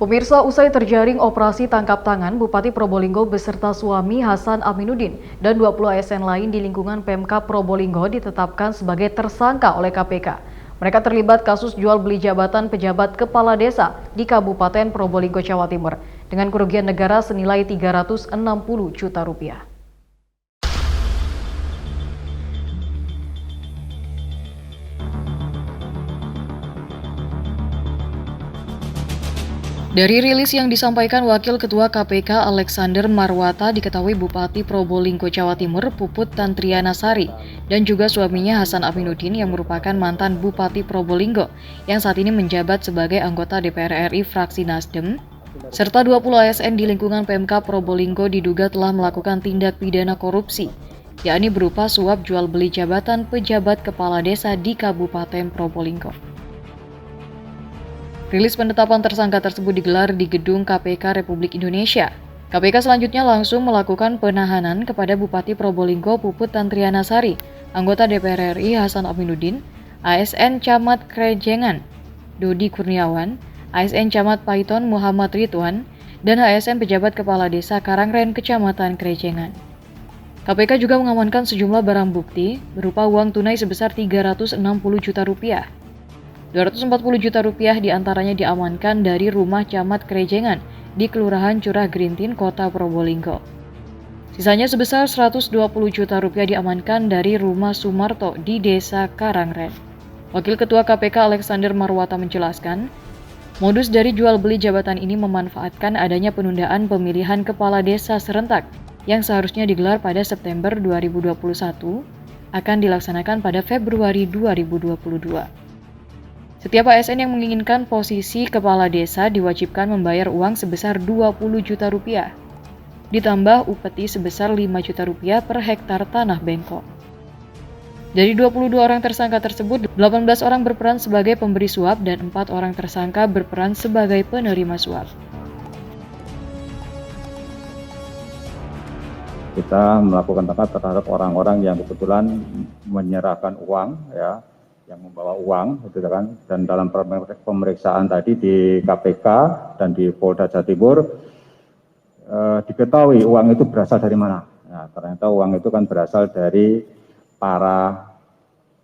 Pemirsa, usai terjaring operasi tangkap tangan, Bupati Probolinggo beserta suami Hasan Aminuddin dan 20 ASN lain di lingkungan Pemkab Probolinggo ditetapkan sebagai tersangka oleh KPK. Mereka terlibat kasus jual beli jabatan pejabat kepala desa di Kabupaten Probolinggo, Jawa Timur dengan kerugian negara senilai 360 juta rupiah. Dari rilis yang disampaikan Wakil Ketua KPK Alexander Marwata diketahui Bupati Probolinggo Jawa Timur Puput Tantriana Sari dan juga suaminya Hasan Aminuddin yang merupakan mantan Bupati Probolinggo yang saat ini menjabat sebagai anggota DPR RI fraksi Nasdem serta 20 ASN di lingkungan Pemkab Probolinggo diduga telah melakukan tindak pidana korupsi, yakni berupa suap jual beli jabatan pejabat kepala desa di Kabupaten Probolinggo. Rilis penetapan tersangka tersebut digelar di gedung KPK Republik Indonesia. KPK selanjutnya langsung melakukan penahanan kepada Bupati Probolinggo Puput Tantriana Sari, anggota DPR RI Hasan Aminuddin, ASN Camat Krejengan Dodi Kurniawan, ASN Camat Paiton Muhammad Ridwan, dan ASN Pejabat Kepala Desa Karangren Kecamatan Krejengan. KPK juga mengamankan sejumlah barang bukti berupa uang tunai sebesar 360 juta rupiah. 240 juta rupiah diantaranya diamankan dari rumah Camat Krejengan di Kelurahan Curah Gerintin, Kota Probolinggo. Sisanya sebesar 120 juta rupiah diamankan dari rumah Sumarto di Desa Karangren. Wakil Ketua KPK Alexander Marwata menjelaskan, modus dari jual beli jabatan ini memanfaatkan adanya penundaan pemilihan kepala desa serentak yang seharusnya digelar pada September 2021 akan dilaksanakan pada Februari 2022. Setiap ASN yang menginginkan posisi kepala desa diwajibkan membayar uang sebesar 20 juta rupiah, ditambah upeti sebesar 5 juta rupiah per hektar tanah bengkok. Dari 22 orang tersangka tersebut, 18 orang berperan sebagai pemberi suap dan 4 orang tersangka berperan sebagai penerima suap. Kita melakukan tangkap terhadap orang-orang yang kebetulan menyerahkan uang, yang membawa uang, gitu kan. Dan dalam pemeriksaan tadi di KPK dan di Polda Jawa Timur diketahui uang itu berasal dari mana. Nah, ternyata uang itu kan berasal dari para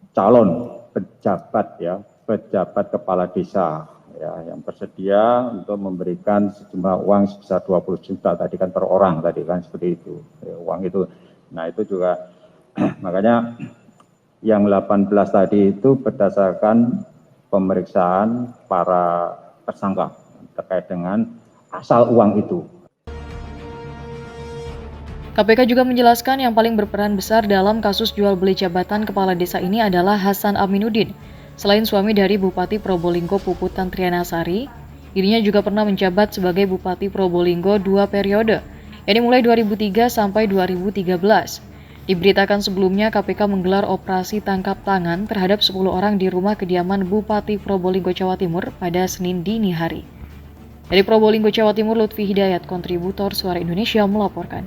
calon pejabat, pejabat kepala desa, yang bersedia untuk memberikan sejumlah uang sebesar 20 juta tadi kan per orang tadi kan seperti itu, uang itu. Nah itu juga makanya yang 18 tadi itu berdasarkan pemeriksaan para tersangka terkait dengan asal uang itu. KPK juga menjelaskan yang paling berperan besar dalam kasus jual beli jabatan kepala desa ini adalah Hasan Aminuddin. Selain suami dari Bupati Probolinggo Puput Tantriana Sari, dirinya juga pernah menjabat sebagai Bupati Probolinggo 2 periode, yakni mulai 2003 sampai 2013. Diberitakan sebelumnya KPK menggelar operasi tangkap tangan terhadap 10 orang di rumah kediaman Bupati Probolinggo Jawa Timur pada Senin dini hari. Dari Probolinggo Jawa Timur, Lutfi Hidayat, kontributor Suara Indonesia melaporkan.